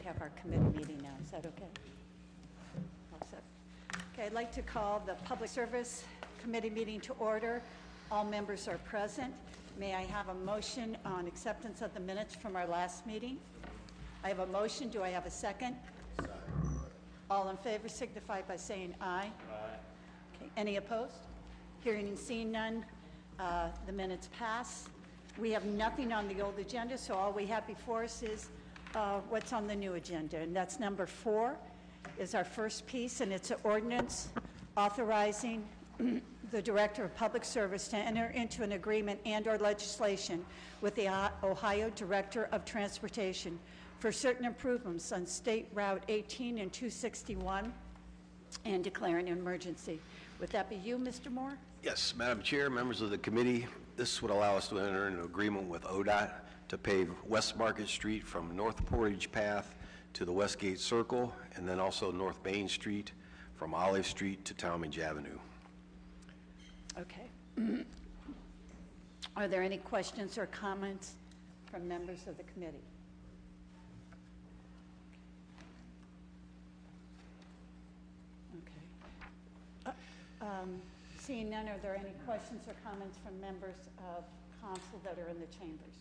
have our committee meeting now. Is that okay? All set. Okay, I'd like to call the Public Service Committee meeting to order. All members are present. May I have a motion on acceptance of the minutes from our last meeting? I have a motion. Do I have a second? Second. All in favor signify by saying aye. Aye. Okay. Any opposed? Hearing and seeing none, the minutes pass. We have nothing on the old agenda, so all we have before us is what's on the new agenda, and that's number 4 is our first piece, and it's an ordinance authorizing the Director of Public Service to enter into an agreement and/or legislation with the Ohio Director of Transportation for certain improvements on State Route 18 and 261 and declaring an emergency. Would that be you, Mr. Moore? Yes, Madam Chair, members of the committee, this would allow us to enter into an agreement with ODOT to pave West Market Street from North Portage Path to the Westgate Circle, and then also North Main Street from Olive Street to Talmadge Avenue. Okay. Are there any questions or comments from members of the committee? Okay. Seeing none, are there any questions or comments from members of council that are in the chambers?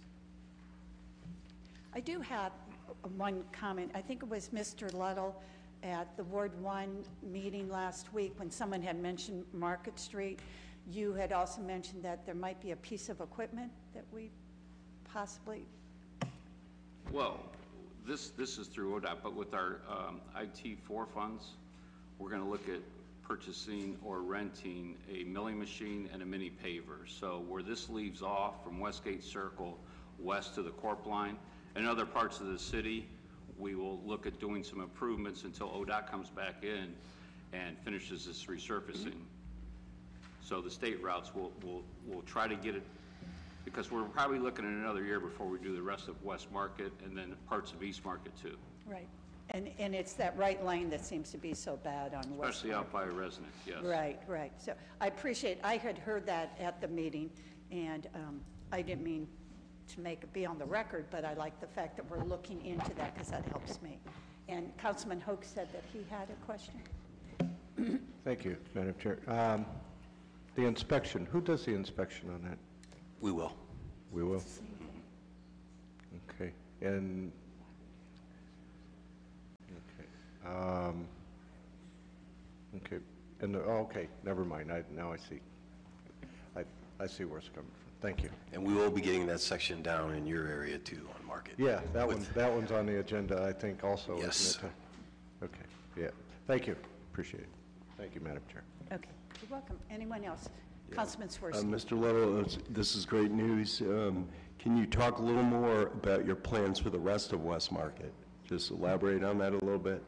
I do have one comment. I think it was Mr. Luddle at the Ward 1 meeting last week when someone had mentioned Market Street. You had also mentioned that there might be a piece of equipment that we possibly... Well, this is through ODOT, but with our IT4 funds, we're going to look at purchasing or renting a milling machine and a mini paver. So where this leaves off from Westgate Circle west to the Corp line, and other parts of the city, we will look at doing some improvements until ODOT comes back in and finishes this resurfacing. So the state routes we'll try to get it, because we're probably looking at another year before we do the rest of West Market and then parts of East Market too. Right. And it's that right lane that seems to be so bad on West Market. Especially out by a resident, yes. Right, right. So I appreciate, I had heard that at the meeting, and I didn't mean to make it be on the record, but I like the fact that we're looking into that because that helps me. And Councilman Hoke said that he had a question. Thank you, Madam Chair. The inspection, who does the inspection on that? We will. We will? Okay. And, okay. And, okay, never mind. Now I see. I see where it's coming from. Thank you. And we will be getting that section down in your area too on Market. Yeah, that one's on the agenda, I think, also. Yes. Isn't it? Okay. Yeah. Thank you. Appreciate it. Thank you, Madam Chair. Okay. You're welcome. Anyone else? Yeah. Councilman Swirsky. Mr. Little, this is great news. Can you talk a little more about your plans for the rest of West Market? Just elaborate on that a little bit.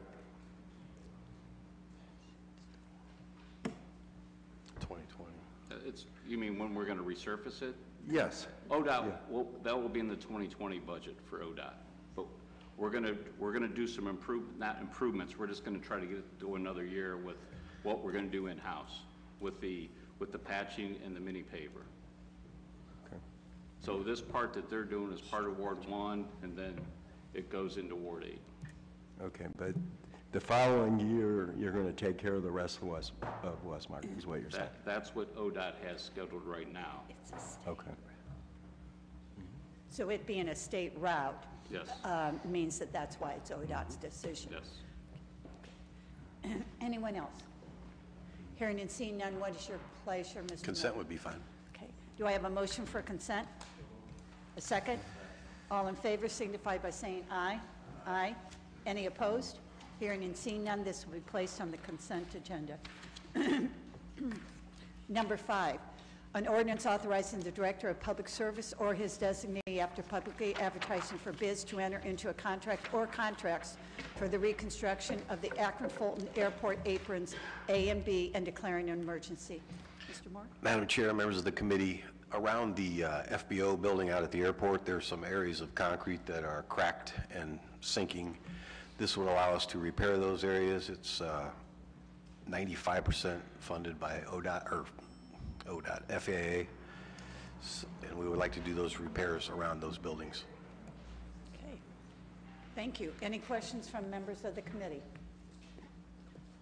2020. You mean when we're going to resurface it? Yes. ODOT, Yeah. that will be in the 2020 budget for ODOT. But we're going to do some not improvements. We're just going to try to do another year with what we're going to do in-house with the patching and the mini paver. Okay. So this part that they're doing is part of Ward 1, and then it goes into Ward 8. Okay, but the following year, you're going to take care of the rest of West Market, is what you're saying? That's what ODOT has scheduled right now. It's a state Okay. route. So it being a state route Yes. Means that that's why it's ODOT's decision. Yes. Anyone else? Hearing and seeing none, what is your pleasure, Mr. Consent Miller? would be fine. Okay. Do I have a motion for consent? A second? All in favor signify by saying aye. Aye. Any opposed? Hearing and seeing none, this will be placed on the consent agenda. Number 5, an ordinance authorizing the Director of Public Service or his designee after publicly advertising for bids to enter into a contract or contracts for the reconstruction of the Akron-Fulton Airport aprons A and B and declaring an emergency. Mr. Moore? Madam Chair, members of the committee, around the FBO building out at the airport, there are some areas of concrete that are cracked and sinking. This would allow us to repair those areas. It's 95% funded by ODOT, FAA, and we would like to do those repairs around those buildings. Okay. Thank you. Any questions from members of the committee?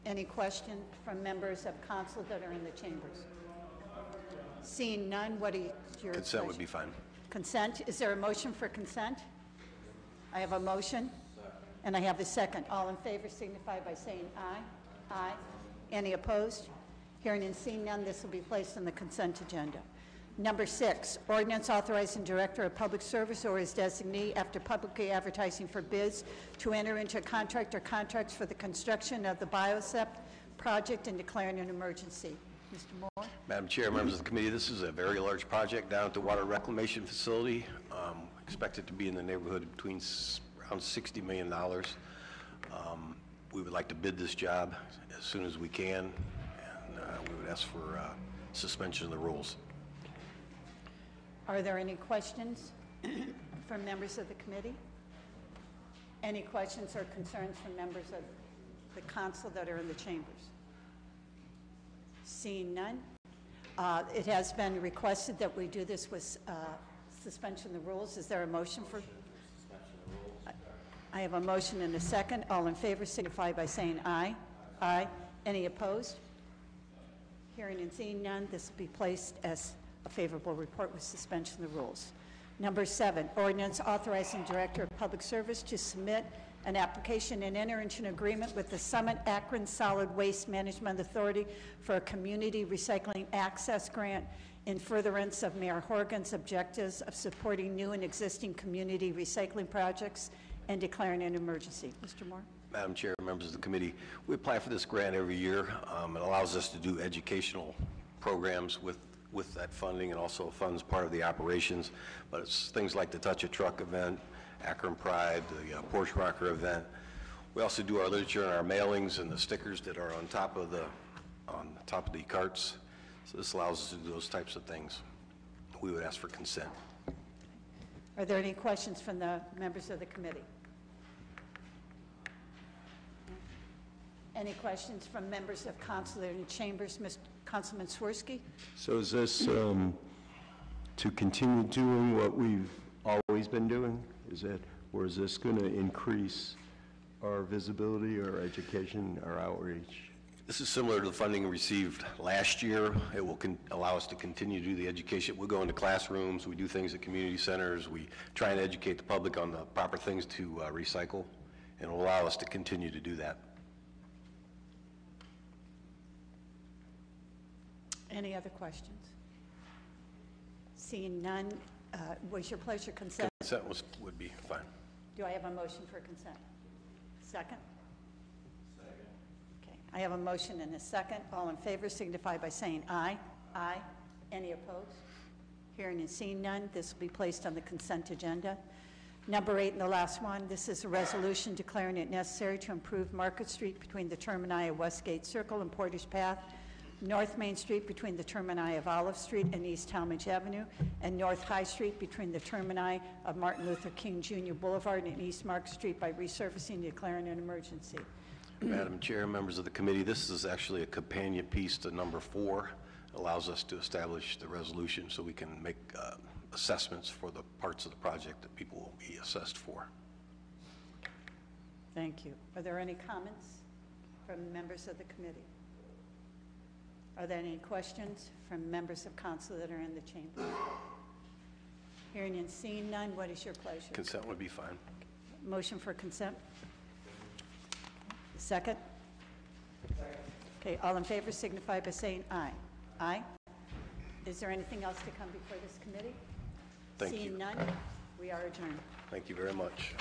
Any question from members of council that are in the chambers? Seeing none, what is your Consent would pleasure? be fine. Consent, is there a motion for consent? I have a motion, and I have a second. All in favor signify by saying aye. Aye. Any opposed? Hearing and seeing none, this will be placed on the consent agenda. Number 6, ordinance authorizing Director of Public Service or his designee after publicly advertising for bids to enter into a contract or contracts for the construction of the BioSEP project and declaring an emergency. Mr. Moore? Madam Chair, members of the committee, this is a very large project down at the water reclamation facility. Expected to be in the neighborhood between around $60 million. We would like to bid this job as soon as we can, and we would ask for suspension of the rules. Are there any questions from members of the committee? Any questions or concerns from members of the council that are in the chambers? Seeing none, it has been requested that we do this with suspension of the rules. Is there a motion for? I have a motion and a second. All in favor signify by saying aye. Aye. Any opposed? Hearing and seeing none, this will be placed as a favorable report with suspension of the rules. Number 7, ordinance authorizing Director of Public Service to submit an application and enter into an agreement with the Summit Akron Solid Waste Management Authority for a community recycling access grant in furtherance of Mayor Horgan's objectives of supporting new and existing community recycling projects and declaring an emergency. Mr. Moore? Madam Chair, members of the committee, we apply for this grant every year. It allows us to do educational programs with that funding, and also funds part of the operations. But it's things like the Touch a Truck event, Akron Pride, the Porsche Rocker event. We also do our literature and our mailings and the stickers that are on top of the carts. So this allows us to do those types of things. We would ask for consent. Are there any questions from the members of the committee? Any questions from members of council that are in chambers? Mr. Councilman Swirsky? So is this to continue doing what we've always been doing? Is it, or is this going to increase our visibility, our education, our outreach? This is similar to the funding received last year. It will allow us to continue to do the education. We'll go into classrooms, we do things at community centers, we try and educate the public on the proper things to recycle, and it will allow us to continue to do that. Any other questions? Seeing none, was your pleasure consent? Consent would be fine. Do I have a motion for consent? Second? Second. Okay, I have a motion and a second. All in favor signify by saying aye. Aye. Any opposed? Hearing and seeing none, this will be placed on the consent agenda. Number 8 and the last one, this is a resolution declaring it necessary to improve Market Street between the termini of Westgate Circle and Portage Path, North Main Street between the termini of Olive Street and East Talmadge Avenue, and North High Street between the termini of Martin Luther King Jr. Boulevard and East Mark Street by resurfacing and declaring an emergency. Madam Chair, members of the committee, this is actually a companion piece to number 4. It allows us to establish the resolution so we can make assessments for the parts of the project that people will be assessed for. Thank you. Are there any comments from members of the committee? Are there any questions from members of council that are in the chamber? Hearing and seeing none, what is your pleasure? Consent would be fine. Motion for consent? Second? Okay, all in favor signify by saying aye. Aye. Is there anything else to come before this committee? Thank you. Seeing none, we are adjourned. Thank you very much.